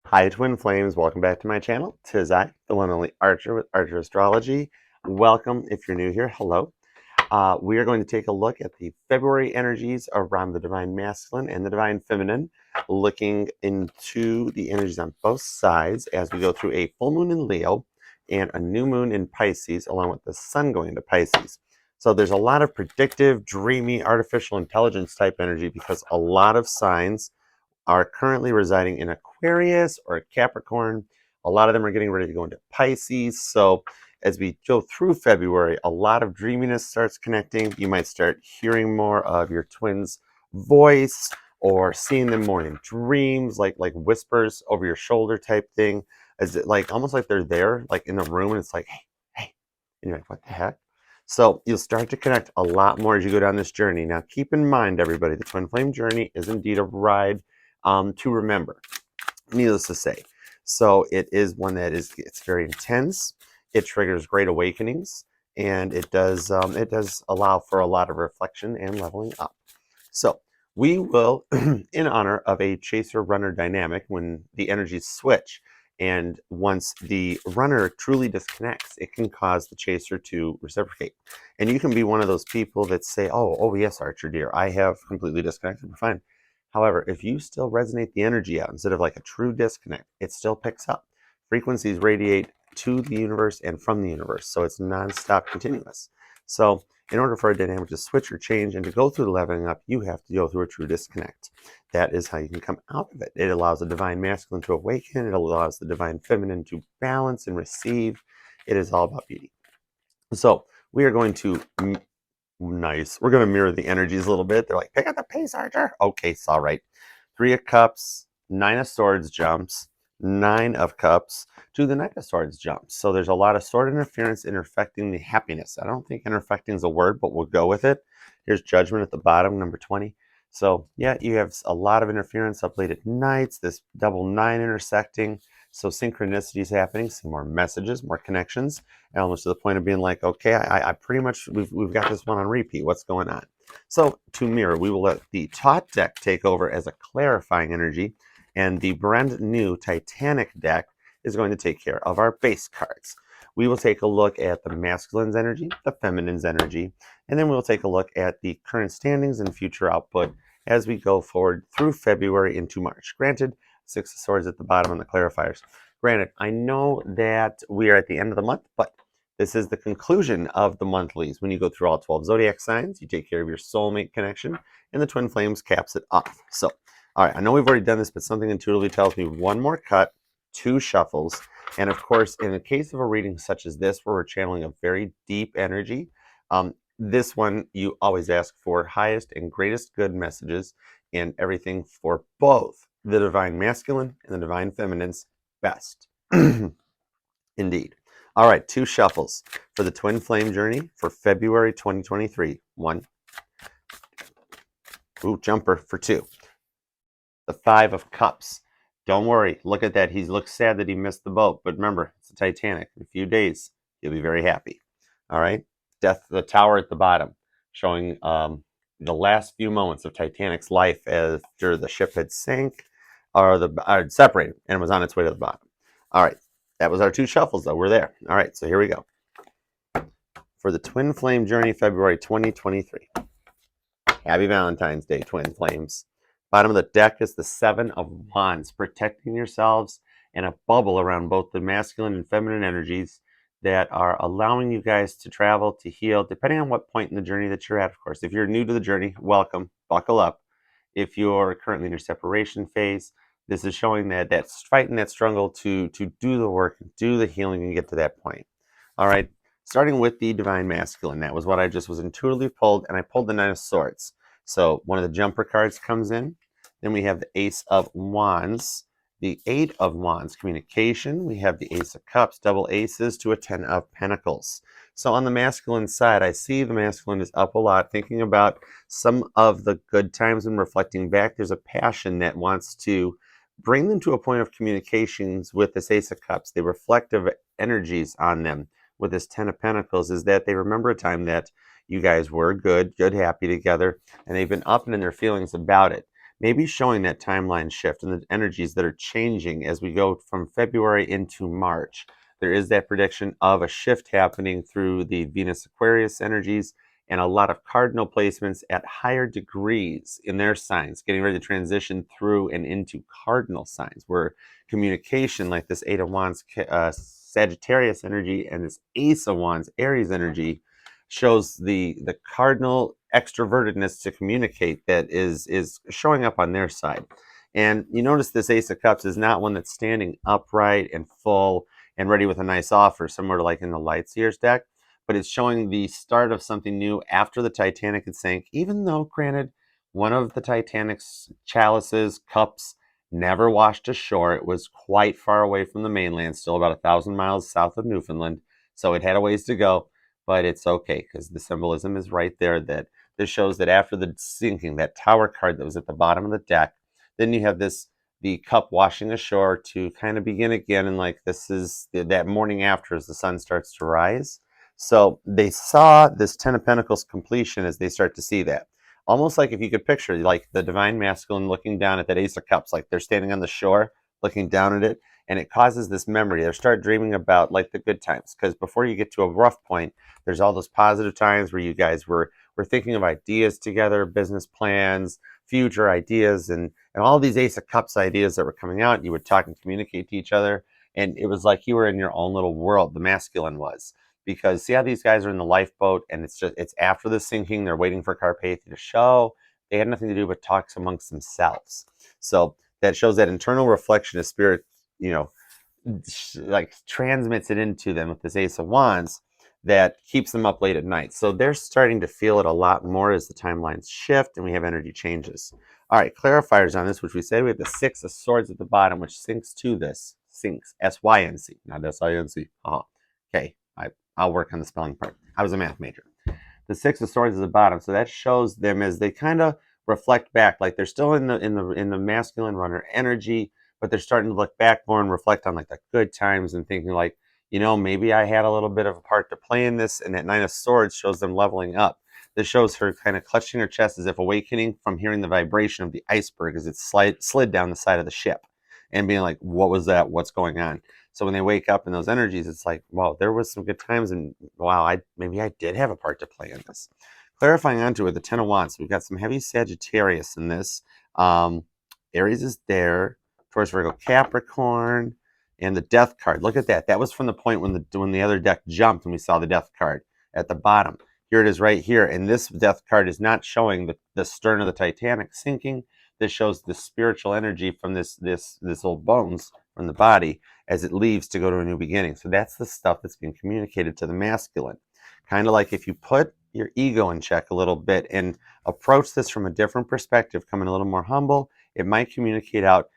Hi, Twin Flames. Welcome back to my channel. Tis I, the one and only Archer with Archer Astrology. Welcome if you're new here. Hello. We are going to take a look at the February energies around the Divine Masculine and the Divine Feminine, looking into the energies on both sides as we go through a full moon in Leo and a new moon in Pisces, along with the Sun going into Pisces. So there's a lot of predictive, dreamy, artificial intelligence type energy because a lot of signs are currently residing in Aquarius or Capricorn. A lot of them are getting ready to go into Pisces. So as we go through February, a lot of dreaminess starts connecting. You might start hearing more of your twin's voice or seeing them more in dreams, like whispers over your shoulder type thing. Is it like almost like they're there, like in the room, and it's like, hey, hey, and you're like, what the heck? So you'll start to connect a lot more as you go down this journey. Now, keep in mind, everybody, the twin flame journey is indeed a ride to remember, needless to say. So it is one that it's very intense. It triggers great awakenings, and it does allow for a lot of reflection and leveling up. So we will, in honor of a chaser-runner dynamic, when the energies switch, and once the runner truly disconnects, it can cause the chaser to reciprocate. And you can be one of those people that say, oh yes, Archer dear, I have completely disconnected, we're fine. However, if you still resonate the energy out instead of like a true disconnect, it still picks up. Frequencies radiate to the universe and from the universe, so it's non-stop continuous. So in order for a dynamic to switch or change and to go through the leveling up, you have to go through a true disconnect. That is how you can come out of it. It allows the divine masculine to awaken. It allows the divine feminine to balance and receive. It is all about beauty. So we are going to nice. We're going to mirror the energies a little bit. They're like, pick up the pace, Archer. Okay, it's all right. 3 of Cups, 9 of Swords jumps, 9 of Cups to the Knight of Swords jumps. So there's a lot of sword interference interfecting the happiness. I don't think interfecting is a word, but we'll go with it. Here's Judgment at the bottom, number 20. So yeah, you have a lot of interference up late at nights, this double 9 intersecting. So synchronicities happening, some more messages, more connections, almost to the point of being like, okay, I pretty much, we've got this one on repeat. What's going on? So to mirror, we will let the Tot deck take over as a clarifying energy, and the brand new Titanic deck is going to take care of our base cards. We will take a look at the masculine's energy, the feminine's energy, and then we'll take a look at the current standings and future output as we go forward through February into March. Granted, 6 of Swords at the bottom on the clarifiers. Granted, I know that we are at the end of the month, but this is the conclusion of the monthlies. When you go through all 12 zodiac signs, you take care of your soulmate connection, and the Twin Flames caps it off. So, all right, I know we've already done this, but something intuitively tells me one more cut, 2 shuffles, and of course, in the case of a reading such as this, where we're channeling a very deep energy, this one, you always ask for highest and greatest good messages and everything for both the divine masculine and the divine feminine's best. Indeed. All right, 2 shuffles for the twin flame journey for February 2023. 1. Ooh, jumper for 2. The 5 of Cups. Don't worry. Look at that. He looks sad that he missed the boat. But remember, it's a Titanic. In a few days, he'll be very happy. All right. Death, the tower at the bottom, showing the last few moments of Titanic's life after the ship had sank or separated and was on its way to the bottom. All right. That was our 2 shuffles, though. We're there. All right. So here we go. For the Twin Flame Journey, February 2023. Happy Valentine's Day, Twin Flames. Bottom of the deck is the 7 of Wands, protecting yourselves and a bubble around both the masculine and feminine energies that are allowing you guys to travel, to heal, depending on what point in the journey that you're at, of course. If you're new to the journey, welcome, buckle up. If you're currently in your separation phase, this is showing that fighting that struggle to do the work, do the healing, and get to that point. All right, starting with the Divine Masculine. That was what I just was intuitively pulled, and I pulled the 9 of Swords. So one of the jumper cards comes in. Then we have the Ace of Wands, the 8 of Wands, communication. We have the Ace of Cups, double aces to a 10 of Pentacles. So on the masculine side, I see the masculine is up a lot, thinking about some of the good times and reflecting back. There's a passion that wants to bring them to a point of communications with this Ace of Cups. The reflective energies on them with this 10 of Pentacles is that they remember a time that you guys were good, happy together, and they've been up and in their feelings about it. maybe showing that timeline shift and the energies that are changing as we go from February into March. There is that prediction of a shift happening through the Venus Aquarius energies and a lot of cardinal placements at higher degrees in their signs, getting ready to transition through and into cardinal signs where communication, like this Eight of Wands Sagittarius energy and this Ace of Wands Aries energy, shows the cardinal extrovertedness to communicate that is showing up on their side. And you notice this Ace of Cups is not one that's standing upright and full and ready with a nice offer, similar to like in the Light Seers deck, but it's showing the start of something new after the Titanic had sank, even though, granted, one of the Titanic's chalices, cups, never washed ashore. It was quite far away from the mainland, still about 1,000 miles south of Newfoundland, so it had a ways to go, but it's okay because the symbolism is right there that this shows that after the sinking, that tower card that was at the bottom of the deck, then you have the cup washing ashore to kind of begin again, and like this is that morning after as the sun starts to rise. So they saw this Ten of Pentacles completion as they start to see that. Almost like if you could picture like the divine masculine looking down at that Ace of Cups, like they're standing on the shore looking down at it, and it causes this memory. They start dreaming about like the good times, because before you get to a rough point, there's all those positive times where you guys were thinking of ideas together, business plans, future ideas, and all these Ace of Cups ideas that were coming out. You would talk and communicate to each other, and it was like you were in your own little world. The masculine was, because see how these guys are in the lifeboat, and it's after the sinking. They're waiting for Carpathia to show. They had nothing to do but talk amongst themselves. So that shows that internal reflection of spirit, you know, like transmits it into them with this Ace of Wands that keeps them up late at night. So they're starting to feel it a lot more as the timelines shift and we have energy changes. All right, clarifiers on this, which we said we have the Six of Swords at the bottom, which syncs to this. Syncs, S-Y-N-C, not S-I-N-C. Okay, I'll work on the spelling part. I was a math major. The Six of Swords is the bottom, so that shows them as they kind of reflect back, like they're still in the masculine runner energy, but they're starting to look back more and reflect on like the good times and thinking like, maybe I had a little bit of a part to play in this. And that Nine of Swords shows them leveling up. This shows her kind of clutching her chest as if awakening from hearing the vibration of the iceberg as it slid down the side of the ship, and being like, what was that? What's going on? So when they wake up in those energies, it's like, wow, there was some good times, and wow, maybe I did have a part to play in this. Clarifying onto it, the Ten of Wands. We've got some heavy Sagittarius in this. Aries is there. Taurus, Virgo, Capricorn, and the Death card. Look at that. That was from the point when the other deck jumped and we saw the Death card at the bottom. Here it is right here, and this Death card is not showing the stern of the Titanic sinking. This shows the spiritual energy from this old bones from the body as it leaves to go to a new beginning. So that's the stuff that's being communicated to the masculine. Kind of like if you put your ego in check a little bit and approach this from a different perspective, coming a little more humble, it might communicate out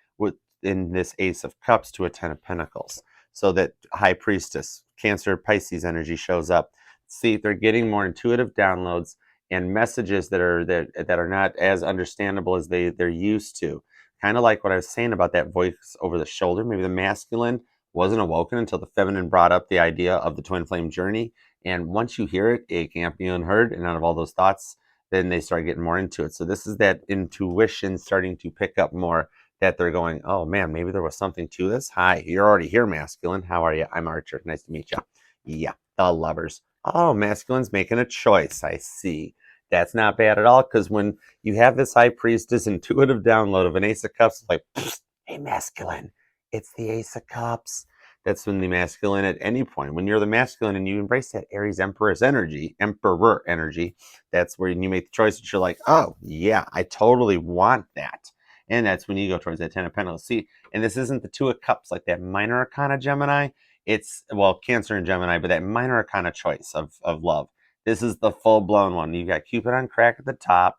in this Ace of Cups to a Ten of Pentacles. So that High Priestess, Cancer, Pisces energy shows up. See, they're getting more intuitive downloads and messages that are not as understandable as they're used to. Kind of like what I was saying about that voice over the shoulder. Maybe the masculine wasn't awoken until the feminine brought up the idea of the twin flame journey. And once you hear it, it can't be unheard. And out of all those thoughts, then they start getting more into it. So this is that intuition starting to pick up more, that they're going, oh man, maybe there was something to this. Hi, you're already here, masculine. How are you? I'm Archer. Nice to meet you. Yeah, the Lovers. Oh, masculine's making a choice. I see. That's not bad at all, because when you have this High Priestess intuitive download of an Ace of Cups, it's like, hey, masculine, it's the Ace of Cups. That's when the masculine, at any point, when you're the masculine and you embrace that Aries emperor energy, that's where you make the choice that you're like, oh, yeah, I totally want that. And that's when you go towards that Ten of Pentacles. See, and this isn't the Two of Cups, like that minor arcana Gemini. It's, well, Cancer and Gemini, but that minor arcana choice of love. This is the full-blown one. You got Cupid on crack at the top.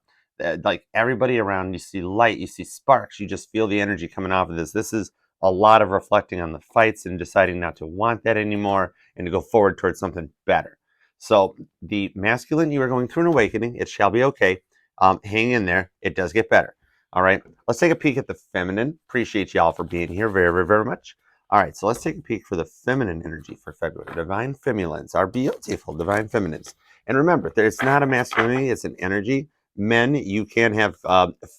Like everybody around, you see light, you see sparks. You just feel the energy coming off of this. This is a lot of reflecting on the fights and deciding not to want that anymore and to go forward towards something better. So the masculine, you are going through an awakening. It shall be okay. Hang in there. It does get better. All right, let's take a peek at the feminine. Appreciate y'all for being here very, very, very much. All right, so let's take a peek for the feminine energy for February. Divine Feminines, our beautiful divine feminines. And remember, it's not a masculinity, it's an energy. Men, you can have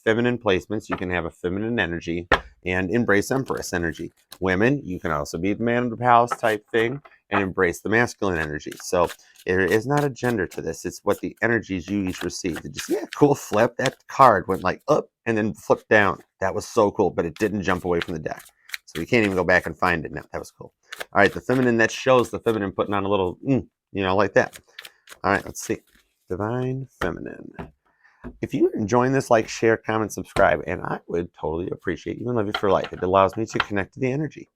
feminine placements. You can have a feminine energy and embrace Empress energy. Women, you can also be the man of the house type thing and embrace the masculine energy. So there is not a gender to this. It's what the energies you each receive. Did you see that cool flip? That card went like up and then flipped down. That was so cool, but it didn't jump away from the deck. So you can't even go back and find it now. That was cool. All right, the feminine, that shows the feminine putting on a little, like that. All right, let's see. Divine Feminine. If you're enjoying this, like, share, comment, subscribe, and I would totally appreciate you and love you for life. It allows me to connect to the energy.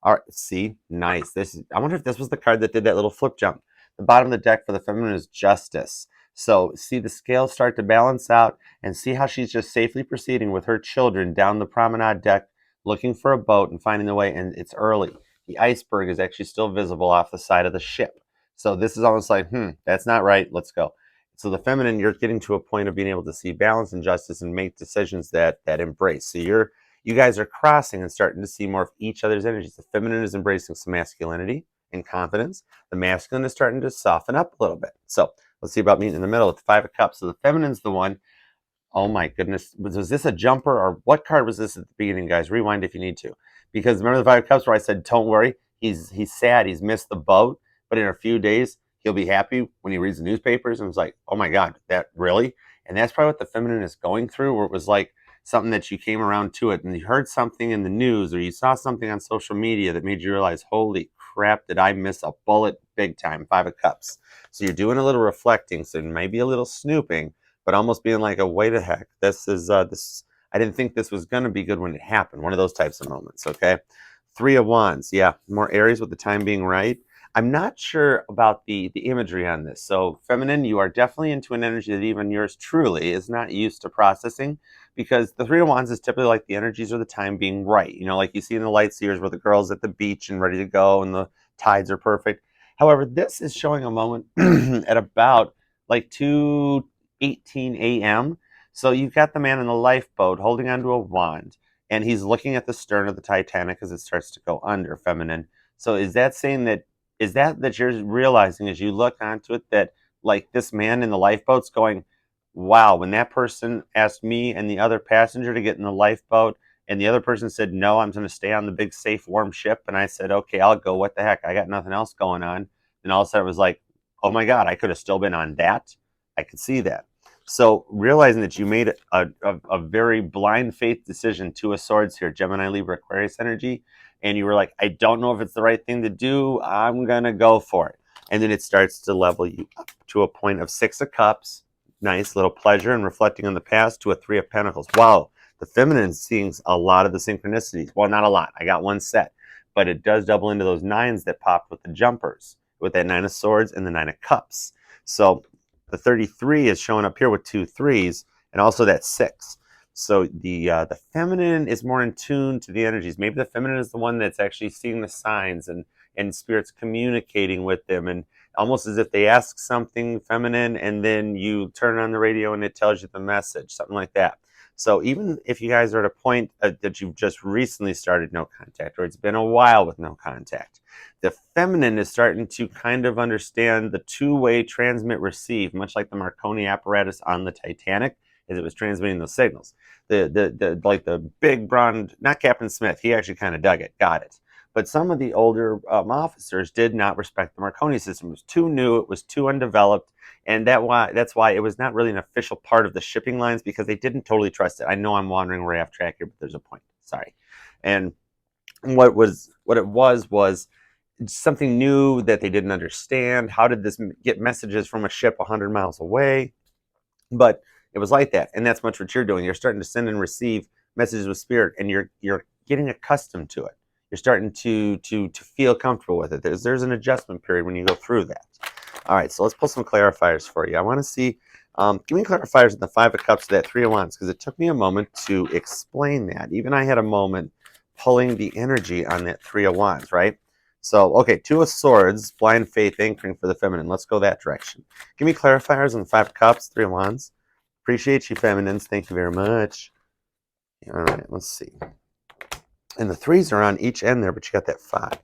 All right, see, nice. I wonder if this was the card that did that little flip jump. The bottom of the deck for the feminine is Justice. So see the scales start to balance out and see how she's just safely proceeding with her children down the promenade deck, looking for a boat and finding the way, and it's early. The iceberg is actually still visible off the side of the ship. So this is almost like, that's not right, let's go. So the feminine, you're getting to a point of being able to see balance and justice and make decisions that embrace. So you guys are crossing and starting to see more of each other's energies. The feminine is embracing some masculinity and confidence. The masculine is starting to soften up a little bit. So let's see about meeting in the middle with the Five of Cups. So the feminine's the one. Oh my goodness. Was this a jumper or what card was this at the beginning, guys? Rewind if you need to. Because remember the Five of Cups where I said, don't worry, he's sad, he's missed the boat, but in a few days, he'll be happy when he reads the newspapers. And it's like, oh my God, that really? And that's probably what the feminine is going through, where it was like something that you came around to it and you heard something in the news or you saw something on social media that made you realize, holy crap, did I miss a bullet big time? Five of Cups. So you're doing a little reflecting, so maybe a little snooping, but almost being like, oh, wait a heck, this I didn't think this was going to be good when it happened. One of those types of moments, okay? Three of Wands, yeah, more Aries with the time being right. I'm not sure about the imagery on this. So feminine, you are definitely into an energy that even yours truly is not used to processing, because the Three of Wands is typically like the energies or the time being right. Like you see in the light seers where the girl's at the beach and ready to go and the tides are perfect. However, this is showing a moment at about like 2:18 a.m. So you've got the man in the lifeboat holding onto a wand, and he's looking at the stern of the Titanic as it starts to go under, feminine. So is that saying that you're realizing as you look onto it that like this man in the lifeboat's going, wow, when that person asked me and the other passenger to get in the lifeboat and the other person said, no, I'm going to stay on the big, safe, warm ship. And I said, okay, I'll go. What the heck? I got nothing else going on. And all of a sudden it was like, oh my God, I could have still been on that. I could see that. So realizing that you made a very blind faith decision, Two of Swords here, Gemini, Libra, Aquarius energy, and you were like, I don't know if it's the right thing to do. I'm going to go for it. And then it starts to level you up to a point of Six of Cups, nice little pleasure and reflecting on the past, to a Three of Pentacles. Wow, the feminine seeing a lot of the synchronicities. Well, not a lot. I got one set, but it does double into those nines that popped with the jumpers, with that Nine of Swords and the Nine of Cups. So the 33 is showing up here with two threes and also that six. So the feminine is more in tune to the energies. Maybe the feminine is the one that's actually seeing the signs and spirits communicating with them, and almost as if they ask something feminine and then you turn on the radio and it tells you the message, something like that. So even if you guys are at a point that you've just recently started no contact, or it's been a while with no contact, the feminine is starting to kind of understand the two-way transmit receive, much like the Marconi apparatus on the Titanic, as it was transmitting those signals. The big blonde, not Captain Smith, he actually kind of dug it, got it. But some of the older officers did not respect the Marconi system. It was too new, it was too undeveloped, and that's why it was not really an official part of the shipping lines, because they didn't totally trust it. I know I'm wandering way off track here, but there's a point. Sorry. And what it was something new that they didn't understand. How did this get messages from a ship 100 miles away? But it was like that, and that's much what you're doing. You're starting to send and receive messages with spirit, and you're getting accustomed to it. You're starting to feel comfortable with it. There's an adjustment period when you go through that. All right, so let's pull some clarifiers for you. I want to see, give me clarifiers in the Five of Cups to that Three of Wands, because it took me a moment to explain that. Even I had a moment pulling the energy on that Three of Wands, right? So, okay, Two of Swords, blind faith, anchoring for the feminine. Let's go that direction. Give me clarifiers on the Five of Cups, Three of Wands. Appreciate you, feminines. Thank you very much. All right, let's see. And the threes are on each end there, but you got that five.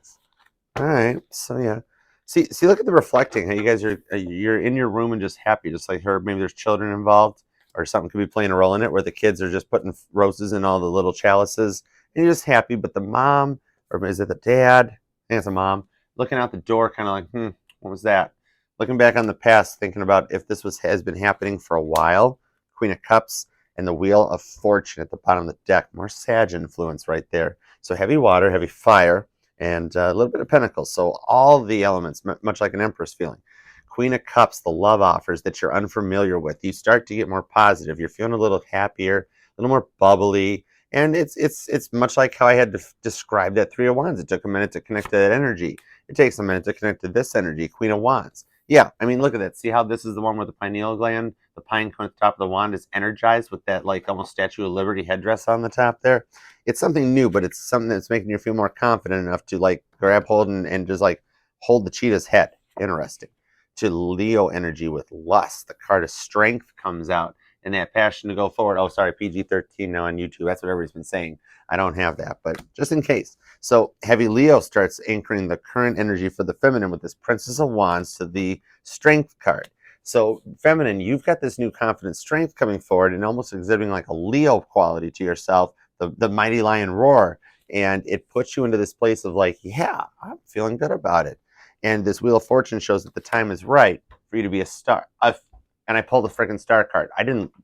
All right, so yeah. See, look at the reflecting. How you guys you're in your room and just happy, just like her. Maybe there's children involved. or something could be playing a role in it, where the kids are just putting roses in all the little chalices, and you're just happy. But the mom, or is it the dad? I think it's a mom, looking out the door, kind of like, what was that? Looking back on the past, thinking about if this has been happening for a while. Queen of Cups and the Wheel of Fortune at the bottom of the deck. More Sag influence right there. So heavy water, heavy fire, and a little bit of Pentacles. So all the elements, much like an Empress feeling. Queen of Cups, the love offers that you're unfamiliar with. You start to get more positive. You're feeling a little happier, a little more bubbly. And it's much like how I had to describe that Three of Wands. It took a minute to connect to that energy. It takes a minute to connect to this energy, Queen of Wands. Yeah, I mean, look at that. See how this is the one with the pineal gland? The pine cone at the top of the wand is energized with that, like, almost Statue of Liberty headdress on the top there. It's something new, but it's something that's making you feel more confident enough to, like, grab hold and just, like, hold the cheetah's head. Interesting. To Leo energy with lust. The card of strength comes out, and that passion to go forward. Oh, sorry, PG-13 now on YouTube. That's what everybody's been saying. I don't have that, but just in case. So heavy Leo starts anchoring the current energy for the feminine with this Princess of Wands to the Strength card. So feminine, you've got this new confident strength coming forward and almost exhibiting like a Leo quality to yourself, the mighty lion roar. And it puts you into this place of like, yeah, I'm feeling good about it. And this Wheel of Fortune shows that the time is right for you to be a star. And I pulled a freaking star card.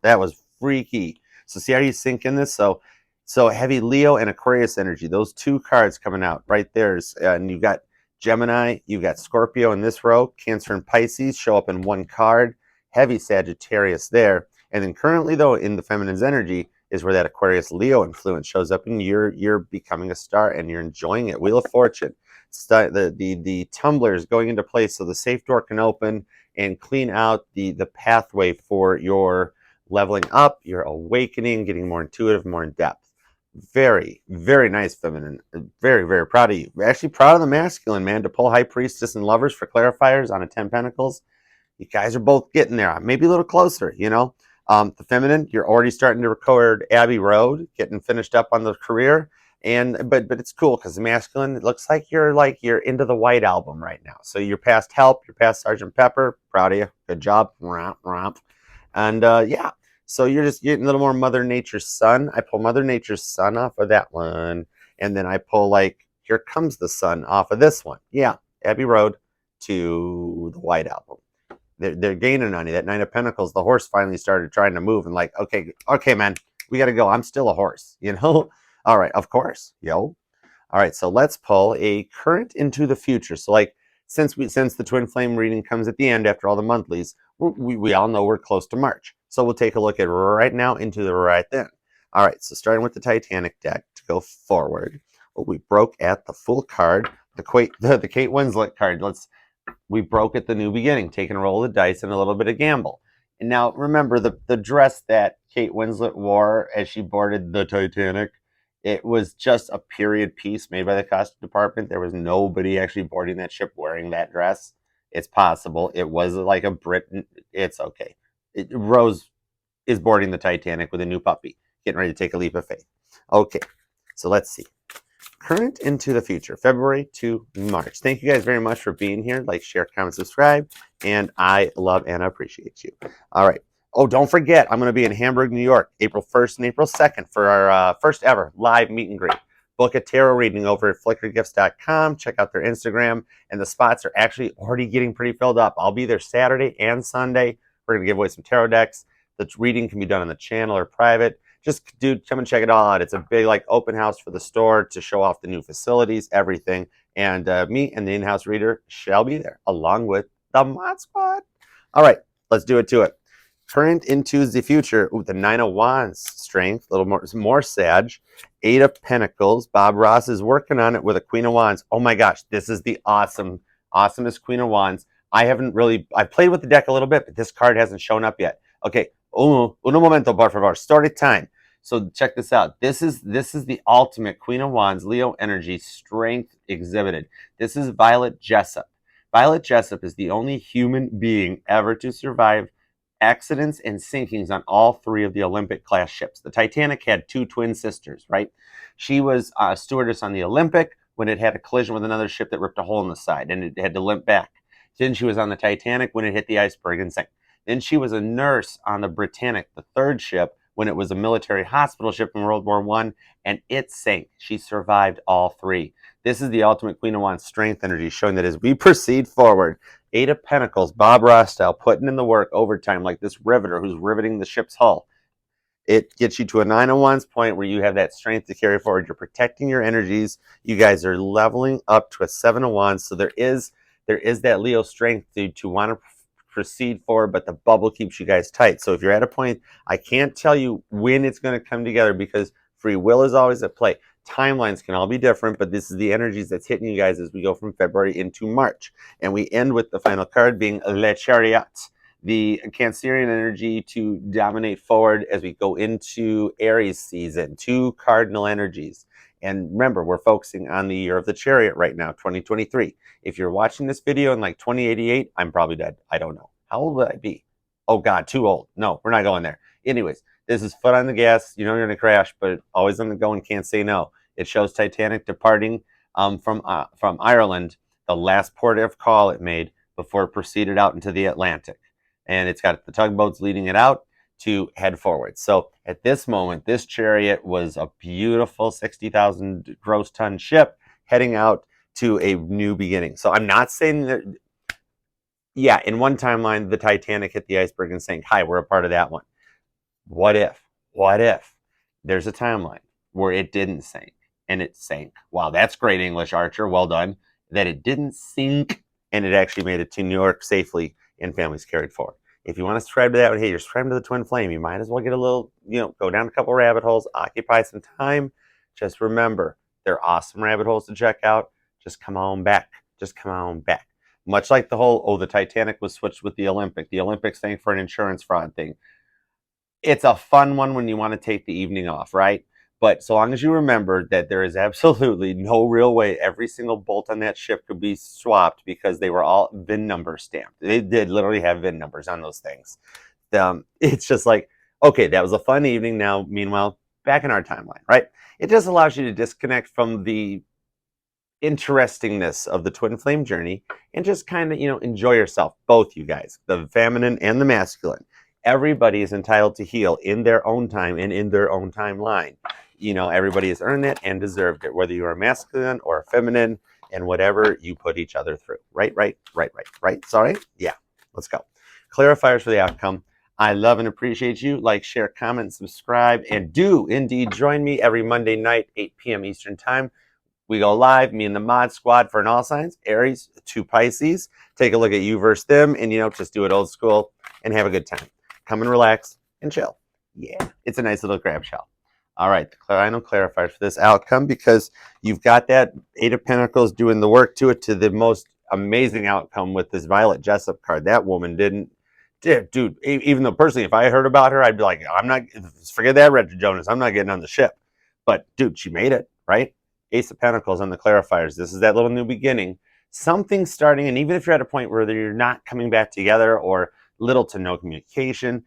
That was freaky. So see how you sink in this? So heavy Leo and Aquarius energy, those two cards coming out right there. And you've got Gemini, you've got Scorpio in this row, Cancer and Pisces show up in one card, heavy Sagittarius there. And then currently, though, in the feminine's energy is where that Aquarius Leo influence shows up, and you're becoming a star and you're enjoying it. Wheel of Fortune, the tumbler is going into place, so the safe door can open and clean out the pathway for your leveling up, your awakening, getting more intuitive, more in depth. Very, very nice, feminine. Very, very proud of you. Actually proud of the masculine, man, to pull High Priestess and Lovers for clarifiers on a 10 Pentacles. You guys are both getting there. Maybe a little closer, you know. The feminine, you're already starting to record Abbey Road, getting finished up on the career. But it's cool because the masculine, it looks like you're into the White Album right now. So you're past Help, you're past Sgt. Pepper. Proud of you. Good job. Romp, romp. And yeah. So you're just getting a little more Mother Nature's Sun. I pull Mother Nature's Sun off of that one. And then I pull, like, Here Comes the Sun off of this one. Yeah, Abbey Road to the White Album. They're gaining on you. That Nine of Pentacles, the horse finally started trying to move. And like, okay, man, we got to go. I'm still a horse, you know? All right, of course, yo. All right, so let's pull a current into the future. So like, since the twin flame reading comes at the end after all the monthlies, we all know we're close to March. So we'll take a look at right now into the right then. All right, so starting with the Titanic deck to go forward. Well, we broke at the Fool card, the Kate Winslet card. We broke at the New Beginning, taking a roll of the dice and a little bit of gamble. And now remember the dress that Kate Winslet wore as she boarded the Titanic. It was just a period piece made by the costume department. There was nobody actually boarding that ship wearing that dress. It's possible. It was like a Brit. It's okay. Rose is boarding the Titanic with a new puppy, getting ready to take a leap of faith. Okay, so let's see. Current into the future, February to March. Thank you guys very much for being here. Like, share, comment, subscribe, and I love and appreciate you. All right. Oh, don't forget, I'm going to be in Hamburg, New York, April 1st and April 2nd for our first ever live meet and greet. Book a tarot reading over at flickergifts.com. Check out their Instagram, and the spots are actually already getting pretty filled up. I'll be there Saturday and Sunday. We're going to give away some tarot decks. The reading can be done on the channel or private. Just, dude, come and check it all out. It's a big, like, open house for the store to show off the new facilities, everything. And me and the in-house reader shall be there, along with the Mod Squad. All right, let's do it to it. Current into the future. Ooh, the Nine of Wands strength, a little more Sag. Eight of Pentacles. Bob Ross is working on it with a Queen of Wands. Oh my gosh, this is the awesomest Queen of Wands. I've played with the deck a little bit, but this card hasn't shown up yet. Okay, uno momento, por favor. Story time. So check this out. This is the ultimate Queen of Wands, Leo energy, strength exhibited. This is Violet Jessop. Violet Jessop is the only human being ever to survive accidents and sinkings on all three of the Olympic-class ships. The Titanic had two twin sisters, right? She was a stewardess on the Olympic when it had a collision with another ship that ripped a hole in the side, and it had to limp back. Then she was on the Titanic when it hit the iceberg and sank. Then she was a nurse on the Britannic, the third ship, when it was a military hospital ship in World War I, and it sank. She survived all three. This is the ultimate Queen of Wands strength energy, showing that as we proceed forward, Eight of Pentacles, Bob Ross style, putting in the work overtime like this riveter who's riveting the ship's hull. It gets you to a Nine of Wands point where you have that strength to carry forward. You're protecting your energies. You guys are leveling up to a Seven of Wands. So there is that Leo strength to want to proceed forward, but the bubble keeps you guys tight. So if you're at a point, I can't tell you when it's going to come together because free will is always at play. Timelines can all be different, but this is the energies that's hitting you guys as we go from February into March. And we end with the final card being Le Chariot, the Cancerian energy to dominate forward as we go into Aries season, two cardinal energies. And remember, we're focusing on the year of the Chariot right now, 2023. If you're watching this video in like 2088, I'm probably dead. I don't know. How old would I be? Oh God, too old. No, we're not going there. Anyways, this is foot on the gas. You know you're going to crash, but always on the go and can't say no. It shows Titanic departing from Ireland, the last port of call it made before it proceeded out into the Atlantic. And it's got the tugboats leading it out to head forward. So at this moment, this Chariot was a beautiful 60,000 gross ton ship heading out to a new beginning. So I'm not saying that, yeah, in one timeline, the Titanic hit the iceberg and sank. Hi, we're a part of that one. What if there's a timeline where it didn't sink and it sank? Wow, that's great English, Archer. Well done. That it didn't sink and it actually made it to New York safely and families carried forward. If you want to subscribe to that one, hey, you're subscribing to the Twin Flame, you might as well get a little, go down a couple rabbit holes, occupy some time. Just remember, they're awesome rabbit holes to check out. Just come on back. Just come on back. Much like the whole, the Titanic was switched with the Olympic. The Olympics thing for an insurance fraud thing. It's a fun one when you want to take the evening off, right? But so long as you remember that there is absolutely no real way every single bolt on that ship could be swapped because they were all VIN number stamped. They did literally have VIN numbers on those things. It's just like, okay, that was a fun evening. Now, meanwhile, back in our timeline, right? It just allows you to disconnect from the interestingness of the twin flame journey and just kind of, enjoy yourself, both you guys, the feminine and the masculine. Everybody is entitled to heal in their own time and in their own timeline. Everybody has earned it and deserved it, whether you are masculine or feminine and whatever you put each other through. Right? Sorry? Yeah, let's go. Clarifiers for the outcome. I love and appreciate you. Like, share, comment, subscribe, and do indeed join me every Monday night, 8 p.m. Eastern Time. We go live, me and the mod squad for an all signs, Aries to Pisces. Take a look at you versus them and, just do it old school and have a good time. Come and relax and chill. Yeah, it's a nice little grab shell. All right, the final clarifiers for this outcome, because you've got that Eight of Pentacles doing the work to it, to the most amazing outcome with this Violet Jessup card. That woman didn't, dude, even though personally, if I heard about her, I'd be like, I'm not, forget that, Richard Jonas, I'm not getting on the ship. But dude, she made it, right? Ace of Pentacles on the clarifiers. This is that little new beginning. Something starting, and even if you're at a point where you're not coming back together or little to no communication,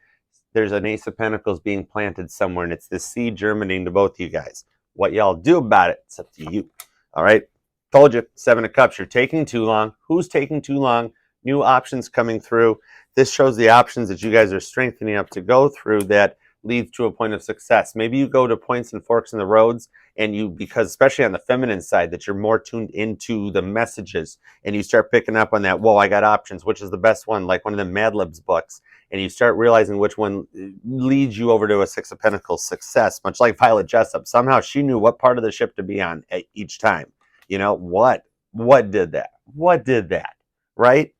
there's an Ace of Pentacles being planted somewhere, and it's this seed germinating to both you guys. What y'all do about it, it's up to you. All right? Told you, Seven of Cups, you're taking too long. Who's taking too long? New options coming through. This shows the options that you guys are strengthening up to go through that leads to a point of success. Maybe you go to points and forks in the roads, and because especially on the feminine side, that you're more tuned into the messages, and you start picking up on that, whoa, I got options, which is the best one, like one of the Mad Libs books, and you start realizing which one leads you over to a Six of Pentacles success, much like Violet Jessup. Somehow she knew what part of the ship to be on at each time. What did that? What did that? Right?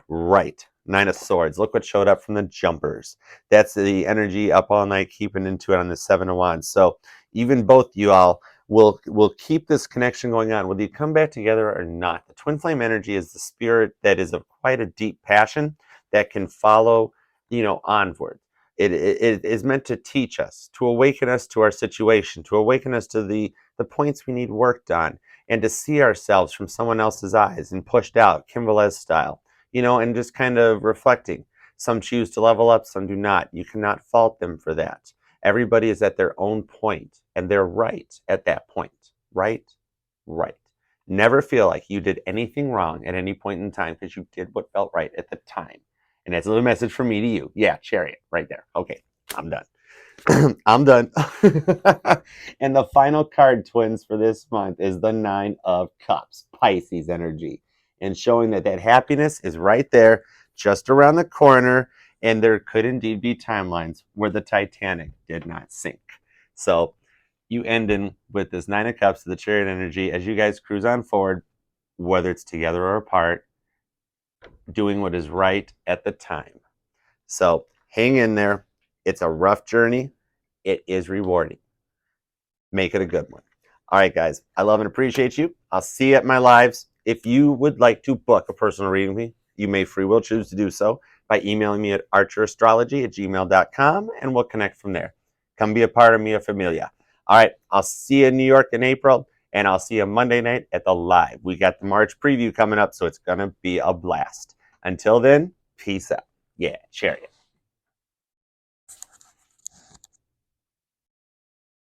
Right. Nine of Swords. Look what showed up from the jumpers. That's the energy up all night, keeping into it on the Seven of Wands. So even both you all will keep this connection going on, whether you come back together or not. The twin flame energy is the spirit that is of quite a deep passion that can follow, onward. It is meant to teach us, to awaken us to our situation, to awaken us to the points we need worked on, and to see ourselves from someone else's eyes and pushed out, Kim Velez style. And just kind of reflecting. Some choose to level up, some do not. You cannot fault them for that. Everybody is at their own point, and they're right at that point. Right? Right. Never feel like you did anything wrong at any point in time because you did what felt right at the time. And that's a little message from me to you. Yeah, Chariot, right there. Okay, I'm done. I'm done. And the final card, twins, for this month is the Nine of Cups, Pisces energy, and showing that that happiness is right there, just around the corner, and there could indeed be timelines where the Titanic did not sink. So you end in with this Nine of Cups, the Chariot energy, as you guys cruise on forward, whether it's together or apart, doing what is right at the time. So hang in there. It's a rough journey. It is rewarding. Make it a good one. All right, guys. I love and appreciate you. I'll see you at my lives. If you would like to book a personal reading with me, you may free will choose to do so by emailing me at archerastrology@gmail.com, and we'll connect from there. Come be a part of Mia Familia. All right. I'll see you in New York in April, and I'll see you Monday night at the live. We got the March preview coming up, so it's going to be a blast. Until then, peace out. Yeah, Chariot.